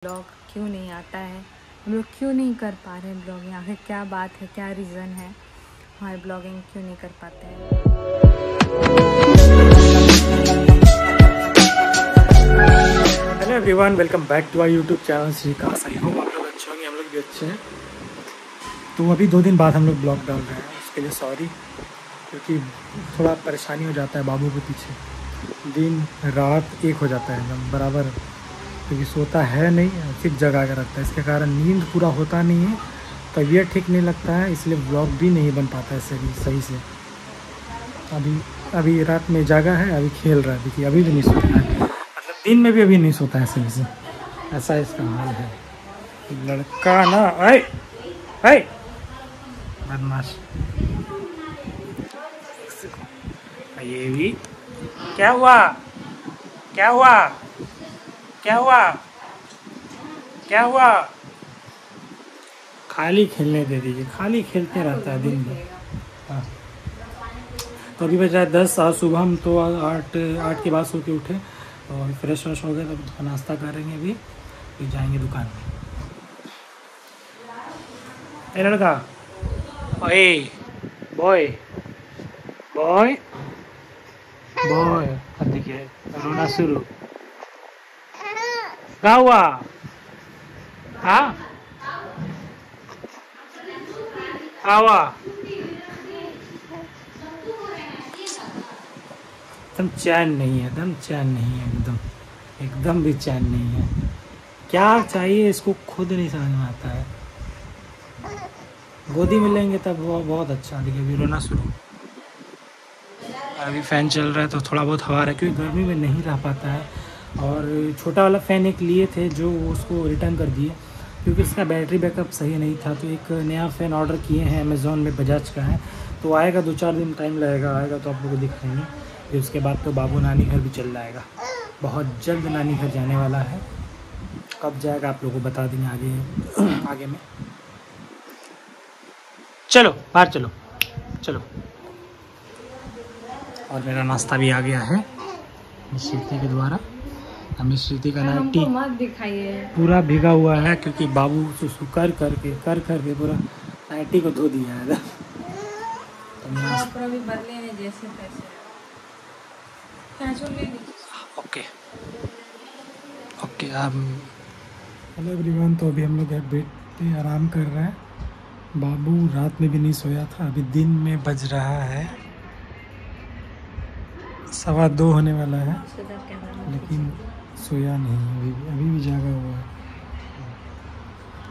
Blog क्यों नहीं आता है, हम लोग क्यों नहीं कर पा रहे हैं ब्लॉगिंग, आखिर क्या बात है, क्या रीज़न है हमारे ब्लॉगिंग क्यों नहीं कर पाते हैं। Hello everyone, welcome back to our YouTube channel Shrikant. I hope आप लोग अच्छे होंगे, हम लोग भी अच्छे हैं। तो अभी 2 दिन बाद हम लोग ब्लॉग डाल रहे हैं, उसके लिए सॉरी, क्योंकि थोड़ा परेशानी हो जाता है बाबू के पीछे। दिन रात एक हो जाता है एकदम बराबर, क्योंकि सोता है नहीं, फिर जगा कर रखता है। इसके कारण नींद पूरा होता नहीं है, तबीयत ठीक नहीं लगता है, इसलिए ब्लॉग भी नहीं बन पाता है सही से। अभी रात में जागा है, अभी खेल रहा है, देखिए अभी भी नहीं सोता है, मतलब दिन में भी अभी नहीं सोता है सही से। ऐसा इसका हाल है लड़का ना। आए बदमाश। ये भी क्या हुआ, क्या हुआ, क्या हुआ, क्या हुआ? खाली खेलने दे दीजिए, खाली खेलते रहता है दिन भर। हाँ, तो अभी बज रहा है 10 और सुबह हम तो 8 के बाद सो के उठे और फ्रेश व्रेश हो गए, तो नाश्ता करेंगे अभी, फिर जाएंगे दुकान में। ए लड़का, ओए बॉय बॉय बॉय, अब देखिए रोना शुरू। क्या हुआ? हाँ क्या हुआ? एकदम चैन नहीं है, एकदम चैन नहीं है, एकदम भी चैन नहीं है। क्या चाहिए इसको खुद नहीं समझ में आता है। गोदी में लेंगे तब वो बहुत अच्छा। देखिए अभी रोना शुरू। अभी फ़ैन चल रहा है तो थोड़ा बहुत हवा रहा है, क्योंकि गर्मी में नहीं रह पाता है। और छोटा वाला फ़ैन एक लिए थे जो उसको रिटर्न कर दिए, क्योंकि इसका बैटरी बैकअप सही नहीं था। तो एक नया फ़ैन ऑर्डर किए हैं अमेज़ॉन में, बजाज का है, तो आएगा 2-4 दिन टाइम लगेगा, आएगा तो आप लोग को दिखाएंगे। फिर उसके बाद तो बाबू नानी घर भी चल जाएगा, बहुत जल्द नानी घर जाने वाला है। कब जाएगा आप लोगों को बता देंगे आगे में। चलो बाहर चलो चलो। और मेरा नाश्ता भी आ गया है श्रुति के द्वारा। हमें श्रुति का नाइटी मत दिखाइए, पूरा भीगा हुआ है, क्योंकि बाबू सुसु कर करके पूरा नाइटी को धो दिया है। तो भी बदले हैं जैसे तैसे। Okay okay. हेलो एवरीवन, तो अभी हम लोग बेड पे आराम कर रहे हैं। बाबू रात में भी नहीं सोया था, अभी दिन में बज रहा है 2:15 होने वाला है, लेकिन सोया नहीं, अभी भी जागा हुआ है।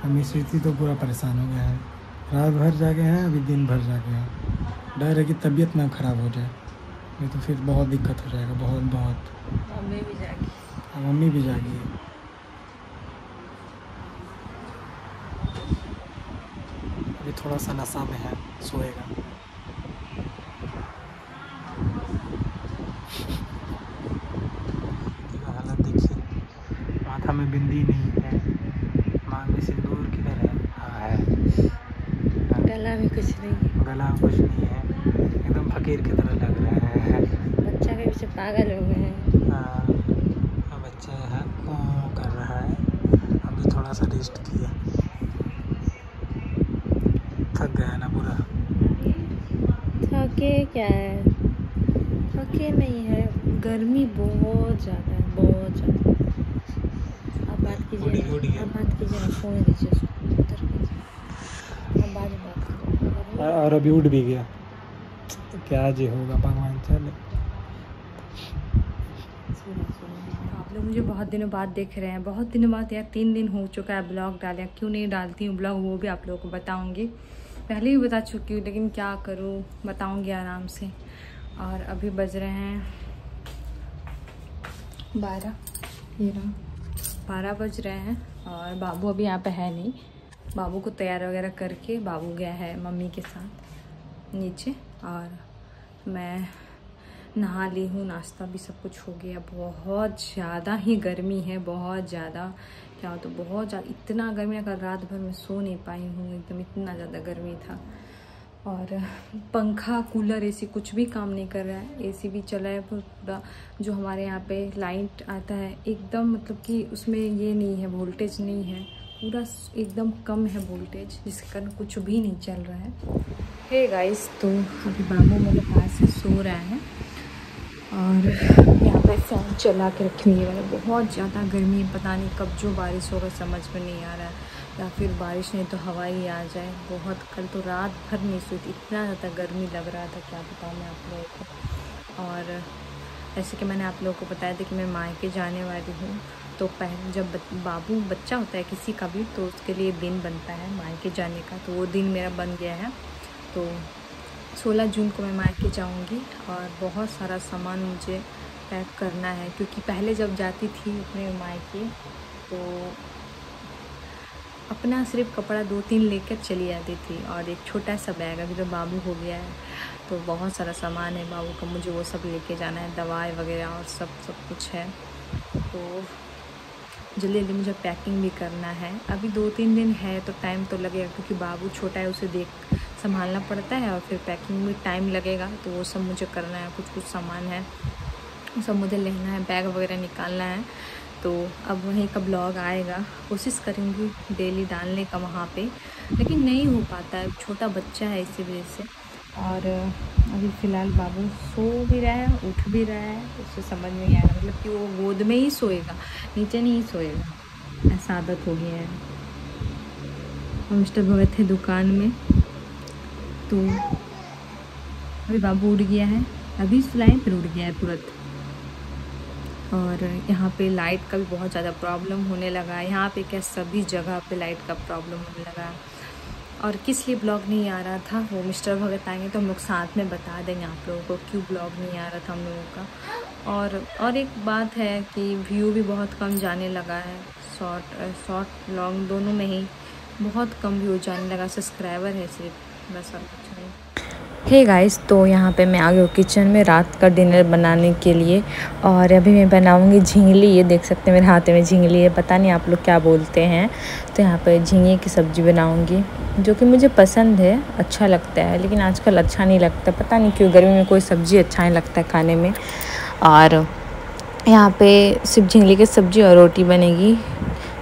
हमें स्थिति तो पूरा परेशान हो गया है, रात भर जागे हैं, अभी दिन भर जागे हैं। डर है कि तबीयत ना ख़राब हो जाए, नहीं तो फिर बहुत दिक्कत हो जाएगा, बहुत। मम्मी भी जागी है। अभी थोड़ा सा नशा में है, सोएगा। हालत देखिए, माथा में बिंदी नहीं है, मांग में सिंदूर किधर है? हाँ है, गला में कुछ नहीं, गला में कुछ नहीं है, एकदम फकीर की तरह लग रहा है। बच्चा के पीछे पागल हो गए हैं। हाँ, बच्चा है कर रहा है, अभी थोड़ा सा रेस्ट किया, थक गया ना पूरा। थके क्या है, थके नहीं है, गर्मी बहुत ज़्यादा है, बहुत ज़्यादा। आप बात कीजिए, आप बात कीजिए ना, फोन दीजिए उसको, उधर कीजिए, आप बाद में बात कीजिए। और अभी उठ भी गया, तो क्या जी होगा भगवान चले। आप लोग मुझे बहुत दिनों बाद देख रहे हैं, बहुत दिनों बाद, यार 3 दिन हो चुका है ब्लॉग डाले। क्यों नहीं डालती हूँ ब्लॉग वो भी आप लोगों को बताऊँगी, पहले भी बता चुकी हूँ, लेकिन क्या करूँ, बताऊँगी आराम से। और अभी बज रहे हैं 12, ये रहा 12 बज रहे हैं, और बाबू अभी यहाँ पे है नहीं। बाबू को तैयार वगैरह करके बाबू गया है मम्मी के साथ नीचे, और मैं नहा ली हूँ, नाश्ता भी सब कुछ हो गया। बहुत ज़्यादा ही गर्मी है, बहुत ज़्यादा, क्या हो तो बहुत ज़्यादा, इतना गर्मी है, कल रात भर मैं सो नहीं पाई हूँ, एकदम इतना ज़्यादा गर्मी था। और पंखा कूलर एसी कुछ भी काम नहीं कर रहा है। एसी भी चला है पूरा। जो हमारे यहाँ पे लाइट आता है एकदम मतलब कि उसमें ये नहीं है, वोल्टेज नहीं है, पूरा एकदम कम है वोल्टेज, जिसके कारण कुछ भी नहीं चल रहा है। हे गाइस, तो अभी बाबू मेरे पास से सो रहा है और यहाँ पे फैन चला के रखी हुई है। बहुत ज़्यादा गर्मी है, पता नहीं कब जो बारिश होगा समझ में नहीं आ रहा है, या फिर बारिश नहीं तो हवा ही आ जाए। बहुत कल तो रात भर नहीं सोई थी, इतना ज़्यादा गर्मी लग रहा था, क्या बताऊँ मैं आप लोगों को। और जैसे कि मैंने आप लोगों को बताया था कि मैं मायके जाने वाली हूँ, तो पहले जब बाबू बच्चा होता है किसी का भी, तो उसके लिए दिन बनता है मायके जाने का, तो वो दिन मेरा बन गया है। तो 16 जून को मैं मायके जाऊंगी और बहुत सारा सामान मुझे पैक करना है, क्योंकि पहले जब जाती थी अपने मायके तो अपना सिर्फ कपड़ा 2-3 लेकर चली आती थी और एक छोटा सा बैग। अभी तो बाबू हो गया है तो बहुत सारा सामान है बाबू का, मुझे वो सब लेके जाना है, दवाई वगैरह और सब कुछ है। तो जल्दी जल्दी मुझे पैकिंग भी करना है। अभी 2-3 दिन है तो टाइम तो लगेगा, क्योंकि बाबू छोटा है, उसे देख संभालना पड़ता है और फिर पैकिंग में टाइम लगेगा। तो वो सब मुझे करना है, कुछ सामान है वो सब मुझे लेना है, बैग वगैरह निकालना है। तो अब वहीं का ब्लॉग आएगा, कोशिश करेंगी डेली डालने का वहाँ पे, लेकिन नहीं हो पाता है, छोटा बच्चा है इसी वजह से। और अभी फ़िलहाल बाबू सो भी रहा है, उठ भी रहा है, उससे समझ नहीं आ रहा, मतलब कि वो गोद में ही सोएगा, नीचे नहीं सोएगा, ऐसा आदत हो गया है। और मिस्टर भगत थे दुकान में, तो अभी बाबू उड़ गया है, अभी सुलाए फिर उड़ गया है तुरंत। और यहाँ पे लाइट का भी बहुत ज़्यादा प्रॉब्लम होने लगा है, यहाँ पे क्या सभी जगह पे लाइट का प्रॉब्लम होने लगा है। और किस लिए ब्लॉग नहीं आ रहा था वो मिस्टर भगत आएंगे तो हम लोग साथ में बता देंगे आप लोगों को क्यों ब्लॉग नहीं आ रहा था हम लोगों का। और एक बात है कि व्यू भी बहुत कम जाने लगा है, शॉर्ट लॉन्ग दोनों में ही बहुत कम व्यू जाने लगा, सब्सक्राइबर है सिर्फ, बस और कुछ नहीं। हे गाइस, तो यहाँ पे मैं आ गई हूँ किचन में रात का डिनर बनाने के लिए। और अभी मैं बनाऊँगी झींगली, ये देख सकते हैं मेरे हाथ में झींगली है, पता नहीं आप लोग क्या बोलते हैं। तो यहाँ पे झींगे की सब्ज़ी बनाऊँगी, जो कि मुझे पसंद है, अच्छा लगता है, लेकिन आजकल अच्छा नहीं लगता, पता नहीं क्यों, गर्मी में कोई सब्ज़ी अच्छा नहीं लगता है खाने में। और यहाँ पे सिर्फ झींगली की सब्ज़ी और रोटी बनेगी,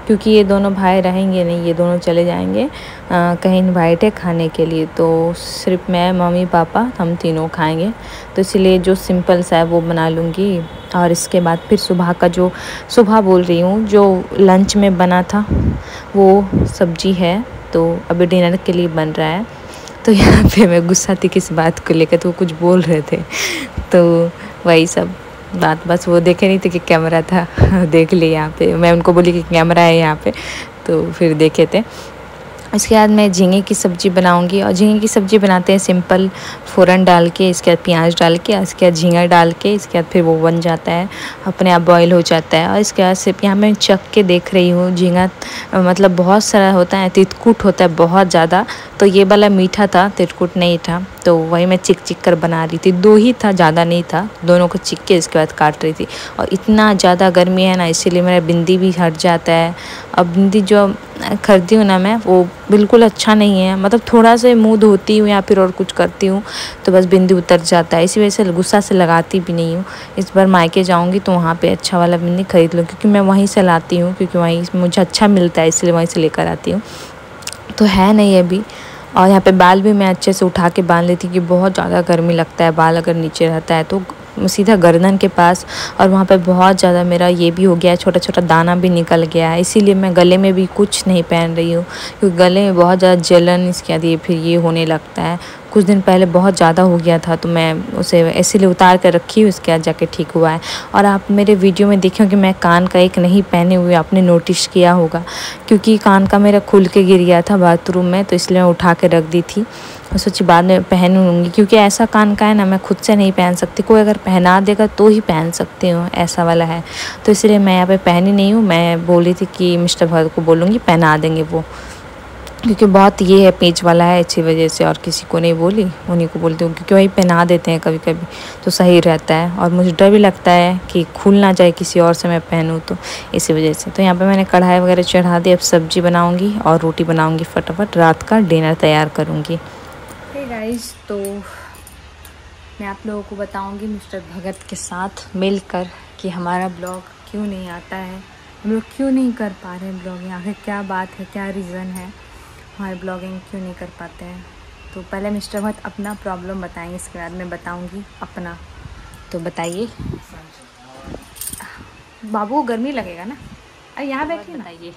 क्योंकि ये दोनों भाई रहेंगे नहीं, ये दोनों चले जाएंगे कहीं इनवाइट है खाने के लिए, तो सिर्फ मैं, मम्मी, पापा, हम तीनों खाएंगे। तो इसलिए जो सिंपल सा है वो बना लूँगी। और इसके बाद फिर सुबह बोल रही हूँ, जो लंच में बना था वो सब्जी है, तो अभी डिनर के लिए बन रहा है। तो यहाँ पे मैं गुस्सा थी किस बात को लेकर, तो वो कुछ बोल रहे थे, तो वही सब बात, बस वो देखे नहीं थे कि कैमरा था देख लिए यहाँ पे, मैं उनको बोली कि कैमरा है यहाँ पे, तो फिर देखे थे। इसके बाद मैं झींगे की सब्ज़ी बनाऊंगी। और झींगे की सब्ज़ी बनाते हैं सिंपल, फ़ौरन डाल के, इसके बाद प्याज डाल के, इसके बाद झींगा डाल के, इसके बाद फिर वो बन जाता है, अपने आप बॉईल हो जाता है। और इसके बाद सिर्फ यहाँ मैं चख के देख रही हूँ, झींगा मतलब बहुत सारा होता है, तितकुट होता है बहुत ज़्यादा, तो ये वाला मीठा था, तितकुट नहीं था, तो वही मैं चिक कर बना रही थी। 2 ही था, ज़्यादा नहीं था, दोनों को चिक के इसके बाद काट रही थी। और इतना ज़्यादा गर्मी है ना, इसीलिए मेरा बिंदी भी हट जाता है। अब बिंदी जो खरीदी हूँ ना मैं, वो बिल्कुल अच्छा नहीं है, मतलब थोड़ा सा मुँह धोती हूँ या फिर और कुछ करती हूँ तो बस बिंदी उतर जाता है, इसी वजह से गुस्सा से लगाती भी नहीं हूँ। इस बार मायके जाऊँगी तो वहाँ पे अच्छा वाला बिंदी खरीद लूँ, क्योंकि मैं वहीं से लाती हूँ, क्योंकि वहीं मुझे अच्छा मिलता है, इसलिए वहीं से लेकर आती हूँ। तो है नहीं अभी। और यहाँ पे बाल भी मैं अच्छे से उठा के बांध लेती, कि बहुत ज़्यादा गर्मी लगता है, बाल अगर नीचे रहता है तो सीधा गर्दन के पास। और वहाँ पे बहुत ज़्यादा मेरा ये भी हो गया है, छोटा छोटा दाना भी निकल गया है, इसीलिए मैं गले में भी कुछ नहीं पहन रही हूँ, क्योंकि गले में बहुत ज़्यादा जलन इसके बाद ये फिर ये होने लगता है। कुछ दिन पहले बहुत ज़्यादा हो गया था, तो मैं उसे इसीलिए उतार कर रखी हूँ, इसके बाद जाके ठीक हुआ है। और आप मेरे वीडियो में देखें कि मैं कान का एक नहीं पहने हुए, आपने नोटिस किया होगा, क्योंकि कान का मेरा खुल के गिर गया था बाथरूम में, तो इसलिए मैं उठा के रख दी थी। मैं सोची बाद में पहन लूँगी, क्योंकि ऐसा कान का है ना, मैं खुद से नहीं पहन सकती, कोई अगर पहना देगा तो ही पहन सकती हूँ, ऐसा वाला है। तो इसलिए मैं यहाँ पे पहनी नहीं हूँ। मैं बोली थी कि मिस्टर भगत को बोलूँगी पहना देंगे वो, क्योंकि बहुत ये है पेच वाला है, इसी वजह से। और किसी को नहीं बोली, उन्हीं को बोलती हूँ, क्योंकि वही पहना देते हैं कभी कभी, तो सही रहता है। और मुझे डर भी लगता है कि खुल ना जाए किसी और से मैं पहनूँ, तो इसी वजह से। तो यहाँ पे मैंने कढ़ाई वगैरह चढ़ा दी, अब सब्जी बनाऊँगी और रोटी बनाऊँगी, फटाफट रात का डिनर तैयार करूँगी। हे गाइस, तो मैं आप लोगों को बताऊंगी मिस्टर भगत के साथ मिलकर कि हमारा ब्लॉग क्यों नहीं आता है, हम लोग क्यों नहीं कर पा रहे हैं ब्लॉगिंग, आखिर क्या बात है, क्या रीज़न है हमारे ब्लॉगिंग क्यों नहीं कर पाते हैं। तो पहले मिस्टर भगत अपना प्रॉब्लम बताएंगे, इसके बाद मैं बताऊंगी अपना। तो बताइए। बाबू को गर्मी लगेगा ना, अरे यहाँ बैठिए ना। बताइए।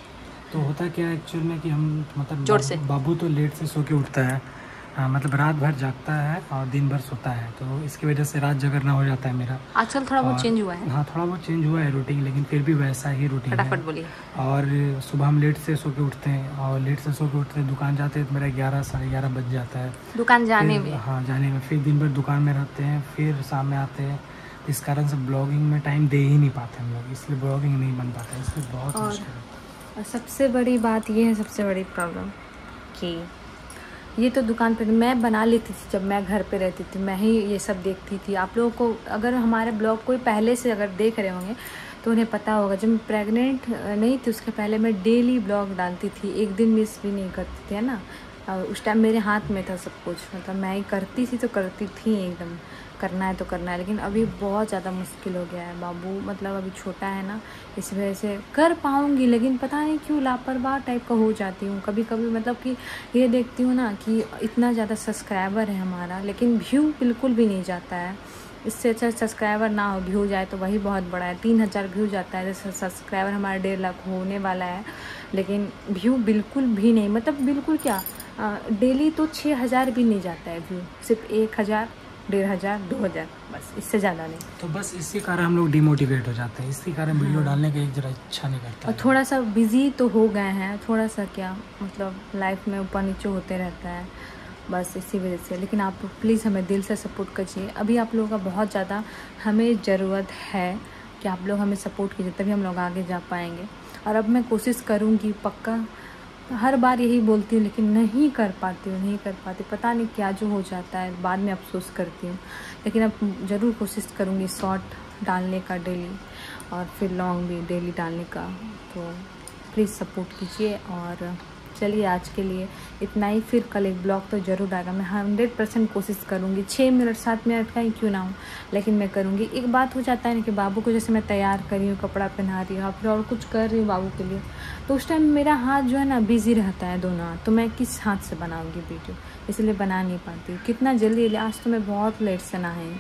तो होता क्या है एक्चुअल में कि हम मतलब जोर से। बाबू तो लेट से सो के उठता है, मतलब रात भर जागता है और दिन भर सोता है, तो इसकी वजह से रात जगरना हो जाता है मेरा। आजकल थोड़ा बहुत चेंज हुआ है। हाँ, थोड़ा बहुत चेंज हुआ है रूटीन, लेकिन फिर भी वैसा ही रूटीन है। फटाफट बोलिए। और सुबह हम लेट से सो के उठते हैं और लेट से सो के उठते हैं, दुकान जाते हैं तो मेरा 11 साढ़े 11 बज जाता है दुकान जाने में। हाँ, जाने में। फिर दिन भर दुकान में रहते हैं, फिर शाम में आते हैं। इस कारण से ब्लॉगिंग में टाइम दे ही नहीं पाते हम लोग, इसलिए ब्लॉगिंग नहीं बन पाता, इसलिए बहुत मुश्किल है। और सबसे बड़ी बात ये है, सबसे बड़ी प्रॉब्लम कि ये तो दुकान पर मैं बना लेती थी, जब मैं घर पे रहती थी मैं ही ये सब देखती थी। आप लोगों को अगर हमारे ब्लॉग कोई पहले से अगर देख रहे होंगे तो उन्हें पता होगा, जब मैं प्रेग्नेंट नहीं थी उसके पहले मैं डेली ब्लॉग डालती थी, एक दिन मिस भी नहीं करती थी, है ना। और उस टाइम मेरे हाथ में था सब कुछ, मतलब मैं ही करती थी तो करती थी एकदम, करना है तो करना है। लेकिन अभी बहुत ज़्यादा मुश्किल हो गया है, बाबू मतलब अभी छोटा है ना, इस वजह से कर पाऊँगी लेकिन पता नहीं क्यों लापरवाह टाइप का हो जाती हूँ कभी कभी। मतलब कि ये देखती हूँ ना कि इतना ज़्यादा सब्सक्राइबर है हमारा, लेकिन व्यू बिल्कुल भी नहीं जाता है। इससे अच्छा सब्सक्राइबर ना हो, व्यू जाए तो वही बहुत बड़ा है। 3000 व्यू जाता है, जैसे सब्सक्राइबर हमारा 1.5 लाख होने वाला है, लेकिन व्यू बिल्कुल भी नहीं, मतलब बिल्कुल क्या, डेली तो 6000 भी नहीं जाता है व्यू, सिर्फ 1000, 1500, 2000, बस, इससे ज़्यादा नहीं। तो बस इसी कारण हम लोग डिमोटिवेट हो जाते हैं, इसी कारण वीडियो डालने का एक जरा इच्छा नहीं करता। और थोड़ा सा बिजी तो हो गए हैं, थोड़ा सा क्या मतलब लाइफ में ऊपर नीचे होते रहता है, बस इसी वजह से। लेकिन आप प्लीज़ हमें दिल से सपोर्ट कीजिए, अभी आप लोगों का बहुत ज़्यादा हमें ज़रूरत है कि आप लोग हमें सपोर्ट कीजिए, तभी हम लोग आगे जा पाएंगे। और अब मैं कोशिश करूँगी पक्का, हर बार यही बोलती हूँ लेकिन नहीं कर पाती हूँ, नहीं कर पाती, पता नहीं क्या जो हो जाता है, बाद में अफसोस करती हूँ। लेकिन अब ज़रूर कोशिश करूँगी शॉर्ट डालने का डेली, और फिर लॉन्ग भी डेली डालने का। तो प्लीज़ सपोर्ट कीजिए। और चलिए आज के लिए इतना ही, फिर कल एक ब्लॉग तो ज़रूर आएगा। मैं 100% कोशिश करूँगी, 6 मिनट 7 मिनट का ही क्यों ना हो, लेकिन मैं करूँगी। एक बात हो जाता है ना कि बाबू को जैसे मैं तैयार कर रही हूँ, कपड़ा पहना रही हूँ, फिर और कुछ कर रही हूँ बाबू के लिए, तो उस टाइम मेरा हाथ जो है ना बिज़ी रहता है, दोनों हाथ, तो मैं किस हाथ से बनाऊँगी वीडियो, इसलिए बना नहीं पाती। कितना जल्दी, आज तो मैं बहुत लेट से नहाई हूँ,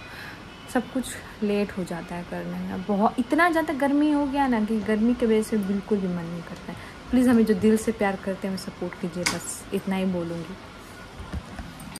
सब कुछ लेट हो जाता है करने में। बहुत इतना ज़्यादा गर्मी हो गया ना कि गर्मी की वजह से बिल्कुल भी मन नहीं करता है। प्लीज़ हमें जो दिल से प्यार करते हैं हमें सपोर्ट कीजिए, बस इतना ही बोलूँगी।